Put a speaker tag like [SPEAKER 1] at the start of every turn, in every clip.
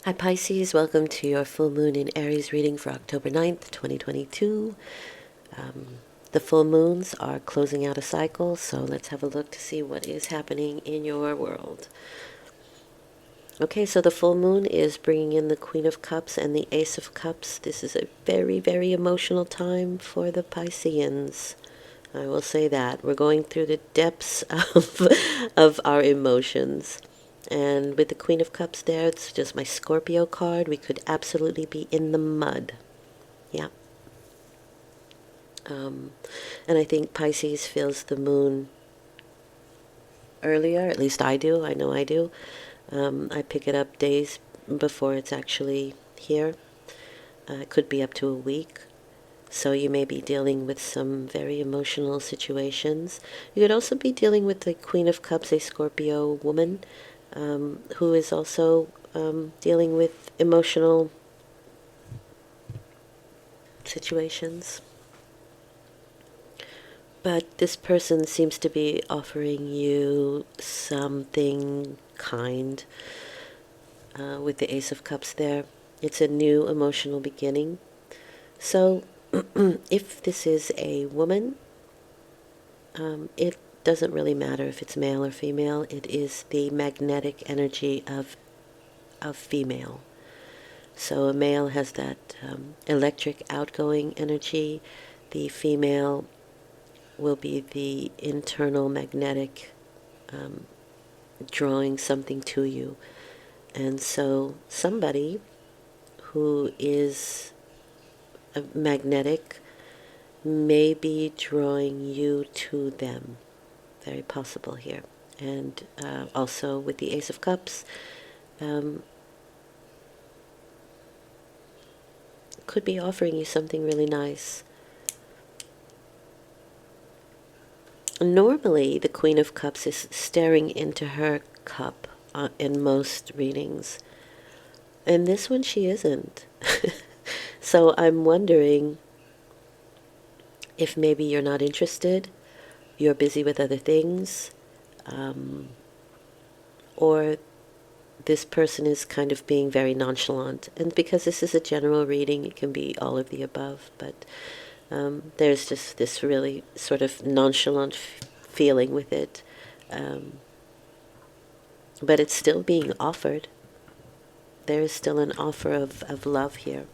[SPEAKER 1] Hi Pisces, welcome to your full moon in Aries reading for October 9th, 2022. The full moons are closing out a cycle, so let's have a look to see what is happening in your world. Okay, so the full moon is bringing in the Queen of Cups and the Ace of Cups. This is a very, very emotional time for the Pisceans. I will say that. We're going through the depths of our emotions. And with the Queen of Cups there, it's just my Scorpio card. We could absolutely be in the mud. Yeah. And I think Pisces feels the moon earlier. At least I do. I know I do. I pick it up days before it's actually here. It could be up to a week. So you may be dealing with some very emotional situations. You could also be dealing with the Queen of Cups, a Scorpio woman, who is also dealing with emotional situations. But this person seems to be offering you something kind with the Ace of Cups there. It's a new emotional beginning. So if this is a woman, it doesn't really matter if it's male or female. It is the magnetic energy of female. So a male has that electric outgoing energy. The female will be the internal magnetic drawing something to you. And so somebody who is magnetic may be drawing you to them. Very possible here. And also with the Ace of Cups, could be offering you something really nice. Normally, the Queen of Cups is staring into her cup in most readings. And this one, she isn't. So I'm wondering if maybe you're not interested, you're busy with other things, or this person is kind of being very nonchalant. And because this is a general reading, it can be all of the above, but there's just this really sort of nonchalant feeling with it. But it's still being offered. There is still an offer of love here.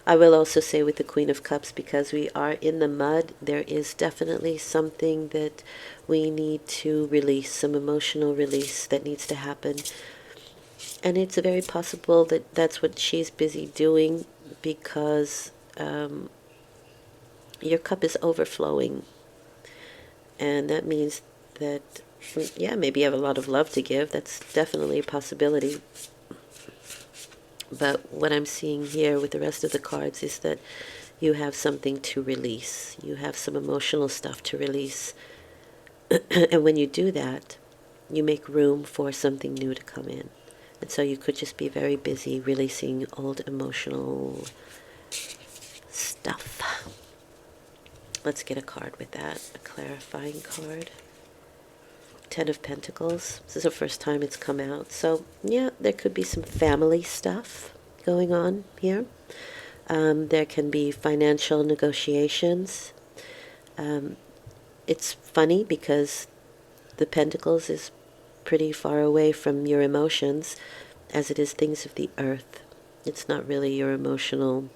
[SPEAKER 1] I will also say with the Queen of Cups, because we are in the mud, there is definitely something that we need to release, some emotional release that needs to happen. And it's very possible that that's what she's busy doing, because your cup is overflowing. And that means that, yeah, maybe you have a lot of love to give. That's definitely a possibility. But what I'm seeing here with the rest of the cards is that you have something to release. You have some emotional stuff to release. And when you do that, you make room for something new to come in. And so you could just be very busy releasing old emotional stuff. Let's get a card with that, a clarifying card. Ten of Pentacles. This is the first time it's come out. So, yeah, there could be some family stuff going on here. There can be financial negotiations. It's funny because the Pentacles is pretty far away from your emotions, as it is things of the earth. It's not really your emotional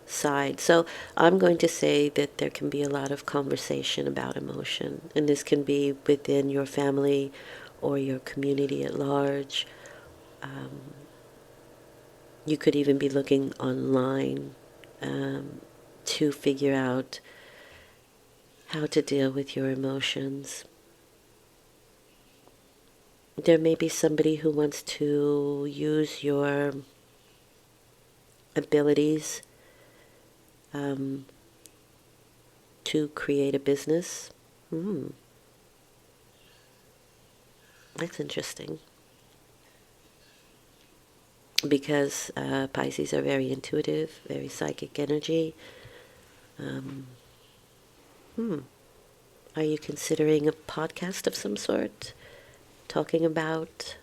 [SPEAKER 1] side. So I'm going to say that there can be a lot of conversation about emotion, and this can be within your family or your community at large. You could even be looking online to figure out how to deal with your emotions. There may be somebody who wants to use your abilities to create a business. That's interesting. Because Pisces are very intuitive, very psychic energy. Are you considering a podcast of some sort? Talking about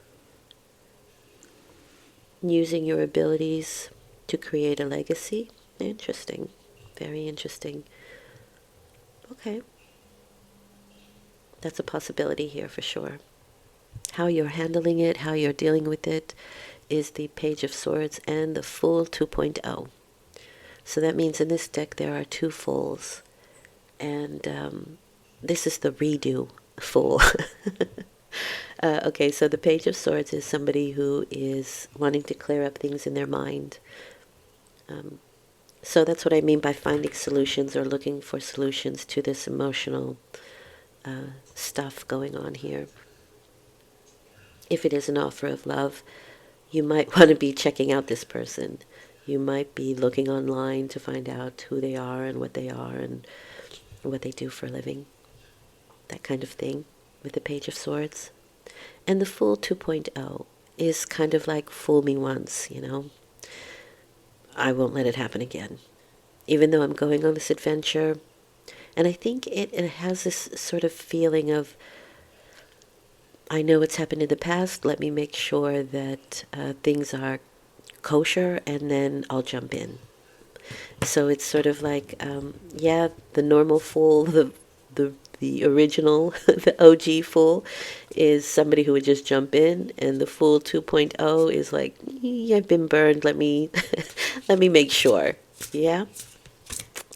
[SPEAKER 1] using your abilities to create a legacy. Interesting. Very interesting. Okay. That's a possibility here for sure. How you're handling it, how you're dealing with it, is the Page of Swords and the Fool 2.0. So that means in this deck there are two Fools. And this is the redo Fool. Okay, so the Page of Swords is somebody who is wanting to clear up things in their mind. So that's what I mean by finding solutions or looking for solutions to this emotional stuff going on here. If it is an offer of love, you might want to be checking out this person. You might be looking online to find out who they are and what they are and what they do for a living. That kind of thing with the Page of Swords. And the Fool 2.0 is kind of like fool me once, you know. I won't let it happen again. Even though I'm going on this adventure. And I think it has this sort of feeling of, I know what's happened in the past. Let me make sure that things are kosher, and then I'll jump in. So it's sort of like, yeah, the normal fool, the original, the OG fool, is somebody who would just jump in, and the Fool 2.0 is like, I've been burned. Let me let me make sure. Yeah,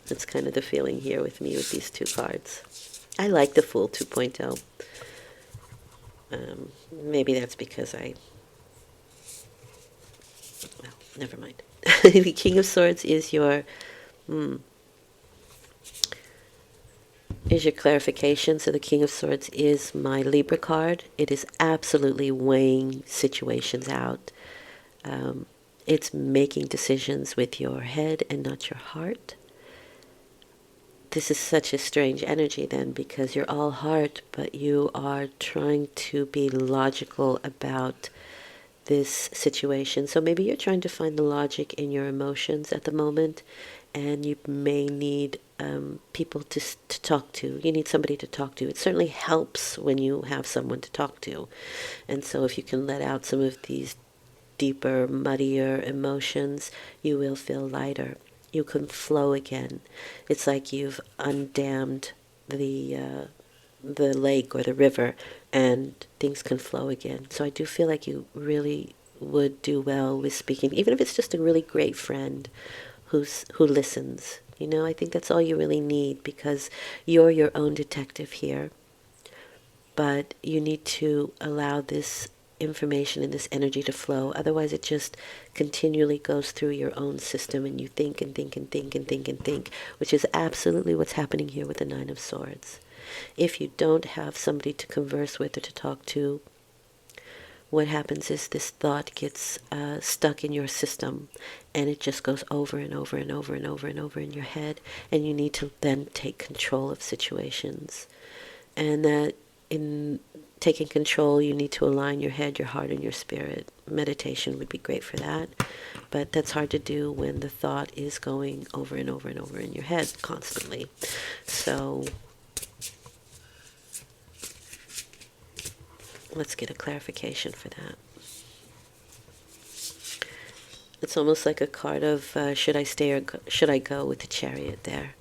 [SPEAKER 1] that's kind of the feeling here with me with these two cards. I like the Fool 2.0. Maybe that's because well, never mind. The King of Swords is your clarification. So the King of Swords is my Libra card. It is absolutely weighing situations out. It's making decisions with your head and not your heart. This is such a strange energy then, because you're all heart, but you are trying to be logical about this situation. So maybe you're trying to find the logic in your emotions at the moment, and you may need people to talk to. You need somebody to talk to. It certainly helps when you have someone to talk to. And so if you can let out some of these deeper, muddier emotions, you will feel lighter. You can flow again. It's like you've undammed the lake or the river, and things can flow again. So I do feel like you really would do well with speaking, even if it's just a really great friend who listens. You know, I think that's all you really need, because you're your own detective here. But you need to allow this information and this energy to flow. Otherwise, it just continually goes through your own system, and you think and think and think and think and think, which is absolutely what's happening here with the Nine of Swords. If you don't have somebody to converse with or to talk to, what happens is this thought gets stuck in your system, and it just goes over and over and over and over and over in your head, and you need to then take control of situations. And that in taking control, you need to align your head, your heart, and your spirit. Meditation would be great for that, but that's hard to do when the thought is going over and over and over in your head constantly. So let's get a clarification for that. It's almost like a card of should I stay or should I go, with the Chariot there.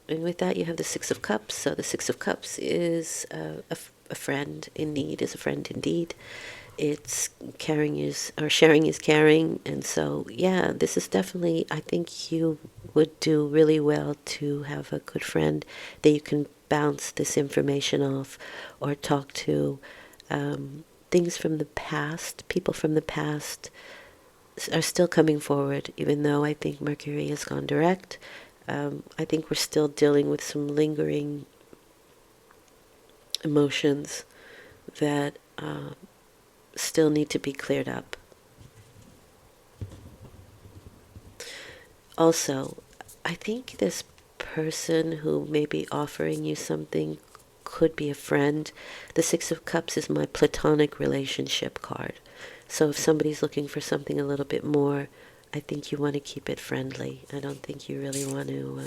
[SPEAKER 1] And with that, you have the Six of Cups. So the Six of Cups is a friend in need, is a friend indeed. It's sharing is caring. And so, yeah, this is definitely, I think you would do really well to have a good friend that you can bounce this information off or talk to. Things from the past, people from the past are still coming forward, even though I think Mercury has gone direct. I think we're still dealing with some lingering emotions that still need to be cleared up. Also, I think this person who may be offering you something could be a friend. The Six of Cups is my platonic relationship card. So if somebody's looking for something a little bit more, I think you want to keep it friendly. I don't think you really want to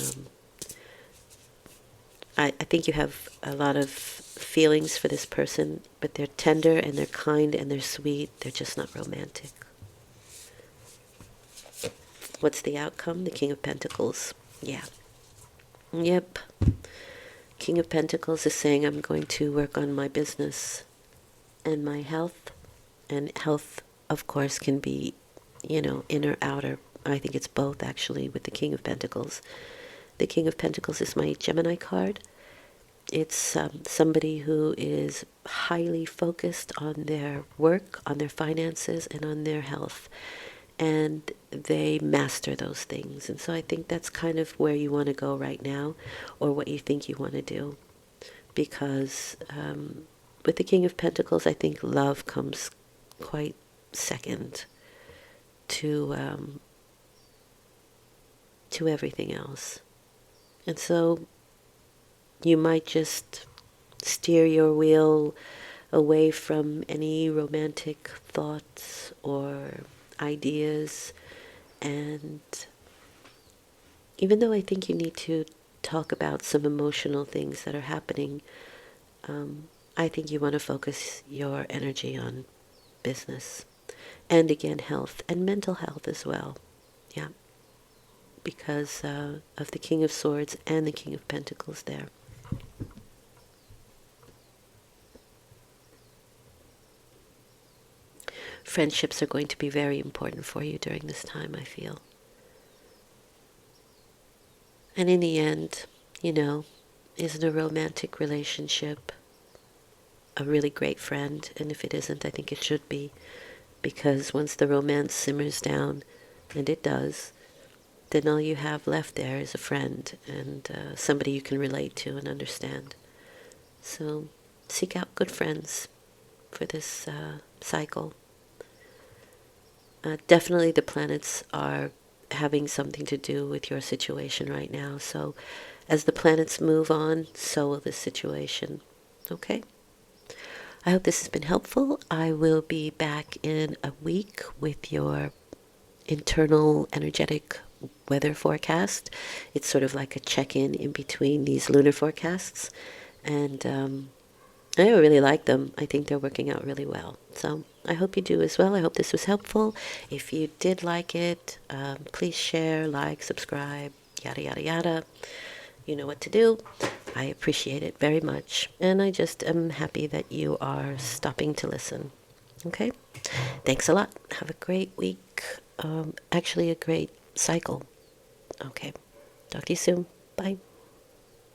[SPEAKER 1] I think you have a lot of feelings for this person, but they're tender and they're kind and they're sweet. They're just not romantic. What's the outcome? The King of Pentacles. Yeah. Yep. King of Pentacles is saying, I'm going to work on my business and my health. And health, of course, can be, inner, outer. I think it's both, actually, with the King of Pentacles. The King of Pentacles is my Gemini card. It's somebody who is highly focused on their work, on their finances, and on their health. And they master those things. And so I think that's kind of where you want to go right now, or what you think you want to do. Because with the King of Pentacles, I think love comes quite second to everything else. And so you might just steer your wheel away from any romantic thoughts or ideas. And even though I think you need to talk about some emotional things that are happening, I think you want to focus your energy on business. And again, health and mental health as well. Yeah. Because of the King of Swords and the King of Pentacles there. Friendships are going to be very important for you during this time, I feel. And in the end, isn't a romantic relationship a really great friend? And if it isn't, I think it should be. Because once the romance simmers down, and it does, then all you have left there is a friend and somebody you can relate to and understand. So seek out good friends for this cycle. Definitely the planets are having something to do with your situation right now. So as the planets move on, so will this situation. Okay? I hope this has been helpful. I will be back in a week with your internal energetic weather forecast. It's sort of like a check-in in between these lunar forecasts. And I really like them. I think they're working out really well. So I hope you do as well. I hope this was helpful. If you did like it, please share, like, subscribe, yada, yada, yada. You know what to do. I appreciate it very much. And I just am happy that you are stopping to listen. Okay? Thanks a lot. Have a great week. Actually, a great cycle. Okay. Talk to you soon. Bye.